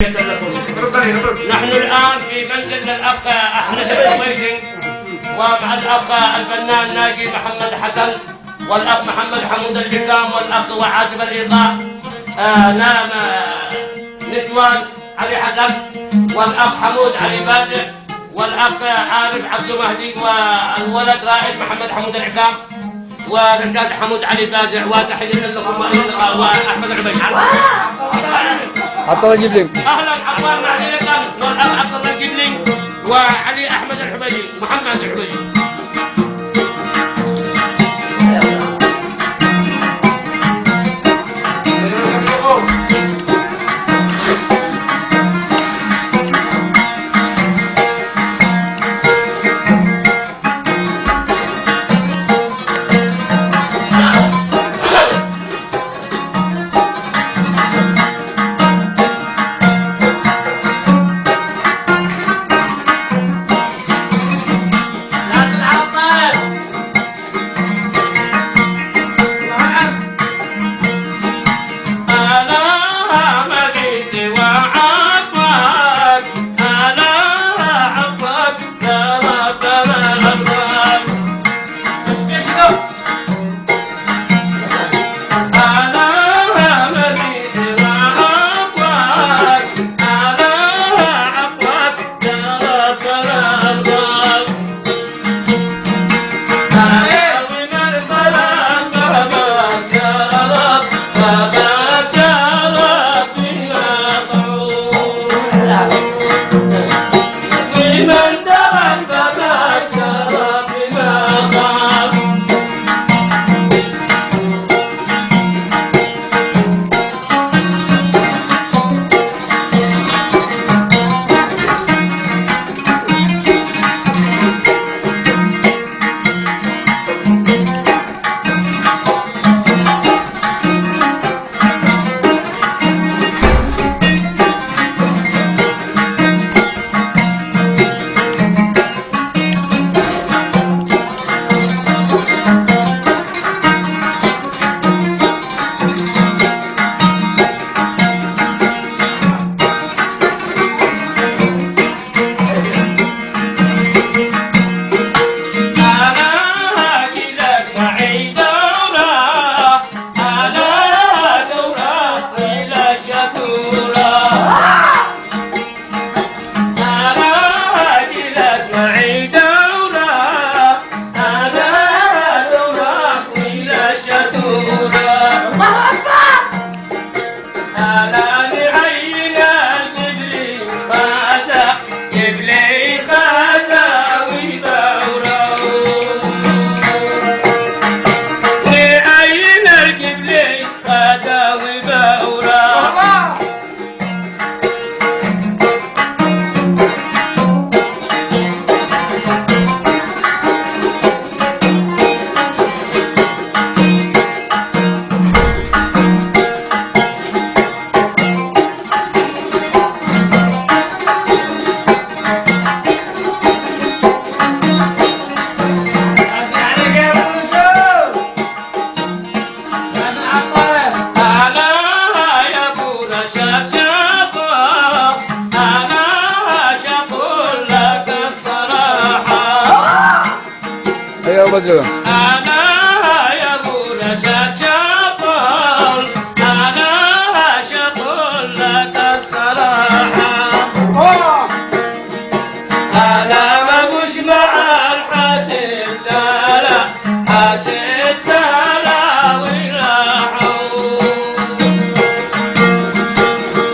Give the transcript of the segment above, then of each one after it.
نحن الآن في منزل الأخ أحمد الحبيشي ومع الأخ الفنان ناجي محمد حسن والأخ محمد حمود الحكام والأخ وعازف الإيقاع نسوان علي حسن والأخ حمود علي بادع والأخ عارف عبد مهدي والولد رائد محمد حمود الحكام ورشاد حمود علي بادع وتحية لكم وأحمد الحبيشي. عبد الله جبلين. اهلا عفوا علي لكم والاخ عبد الله جبلين وعلي احمد الحبيشي محمد الحبيشي. أنا يا أبو رشاد شاطر أنا شاطر لك الصراحة أنا ما مش مع الحاسب سلا حاسب سلا وراحوا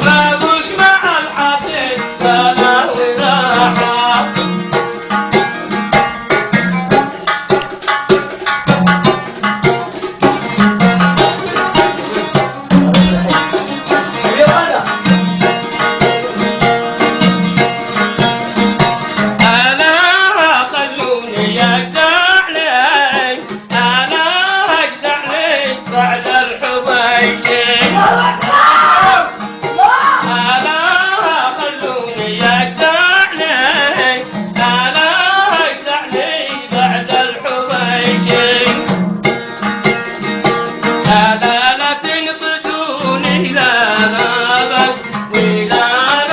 ما مش مع الحاسب سلا وراحوا لا تنقذوني لا بس ولا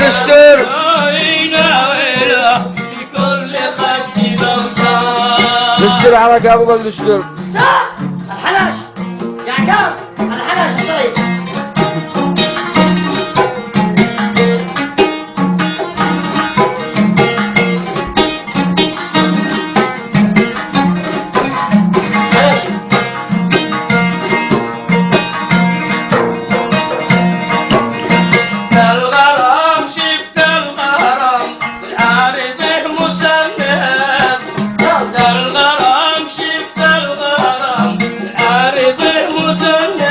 الشتر بكل خد موسى الشتر حركة ابو بكر الشتر الحنش يا عقاب الحنش صيد الغرام شفت الغرام بالعارض مسند الغرام شفت الغرام بالعارض مسند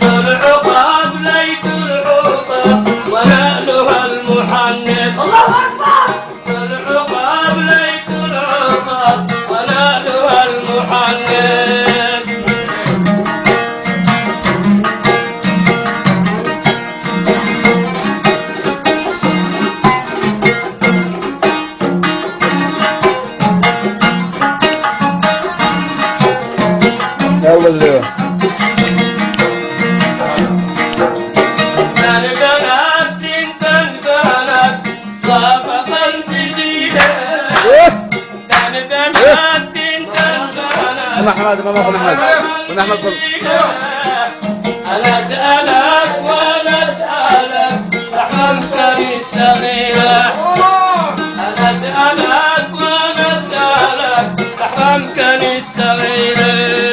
العقاب ليت العقاب ونالها المحند الله اكبر العقاب ليت العقاب ونالها المحند يا ولد البنات انت البنات صافقا بزينة البنات انت البنات ما احمد ما اخو محمد ما احمد انا اسالك وانا اسالك رحمتني الصغيرة انا اسالك وانا اسالك رحمتني الصغيرة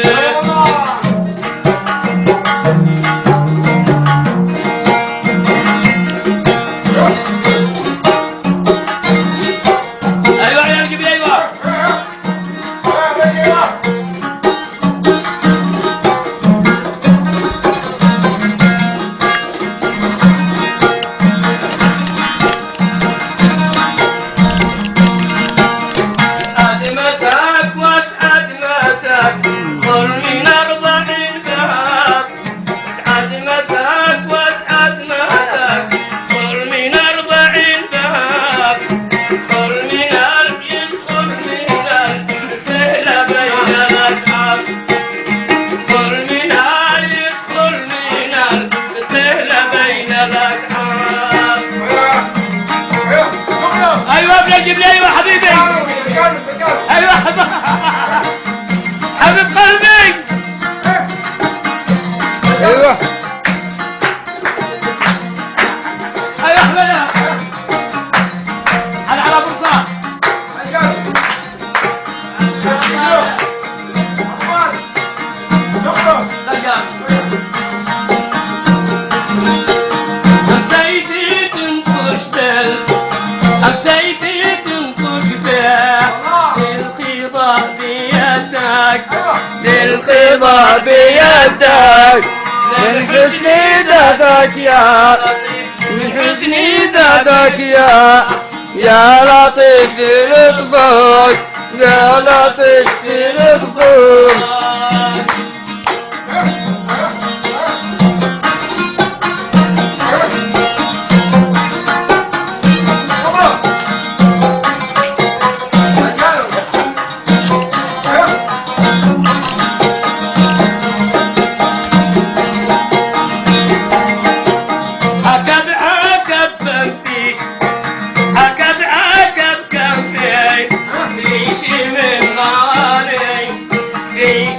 ايوه يا الجبل ايوه اسعد مساك واسعد مساك خل من 40 ذهب اسعد مساك واسعد مساك خل من 40 ذهب خل من قلب يدخل من قلب تهلى بين الاتعاب خل من قلب يدخل من قلب تهلى بين الاتعاب ايوه ابن الجبل ايوه حبيبي ايوه حبيب قلبي ايوه ايوه احمد على فرصه امسيتي تنقش بال امسيتي تنقش بال للخضاع بيدك للخضع بيدك من حسن دادك يا من حسن دادك يا لطيف لطفك يا لطيف لطفك عقب عقب بنفيش عقب عقب كنفيش فيش من ناري فيش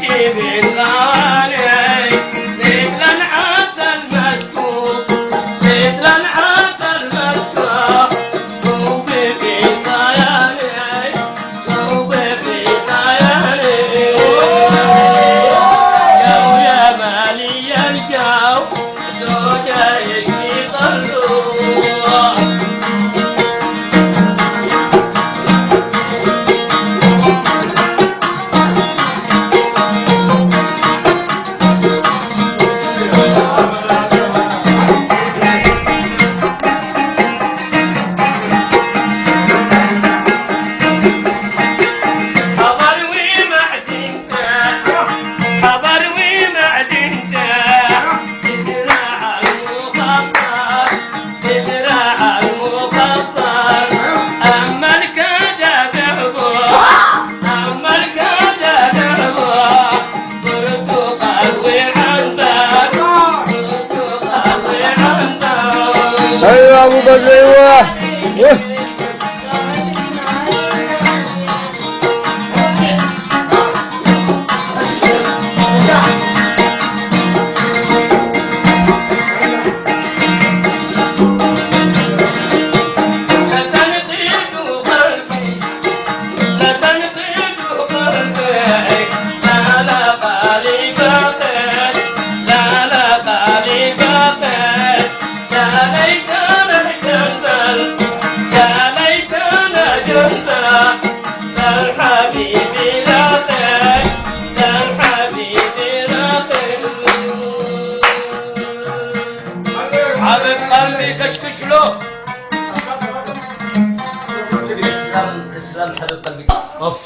السلام حبيب قلبي. اوف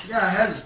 جاهز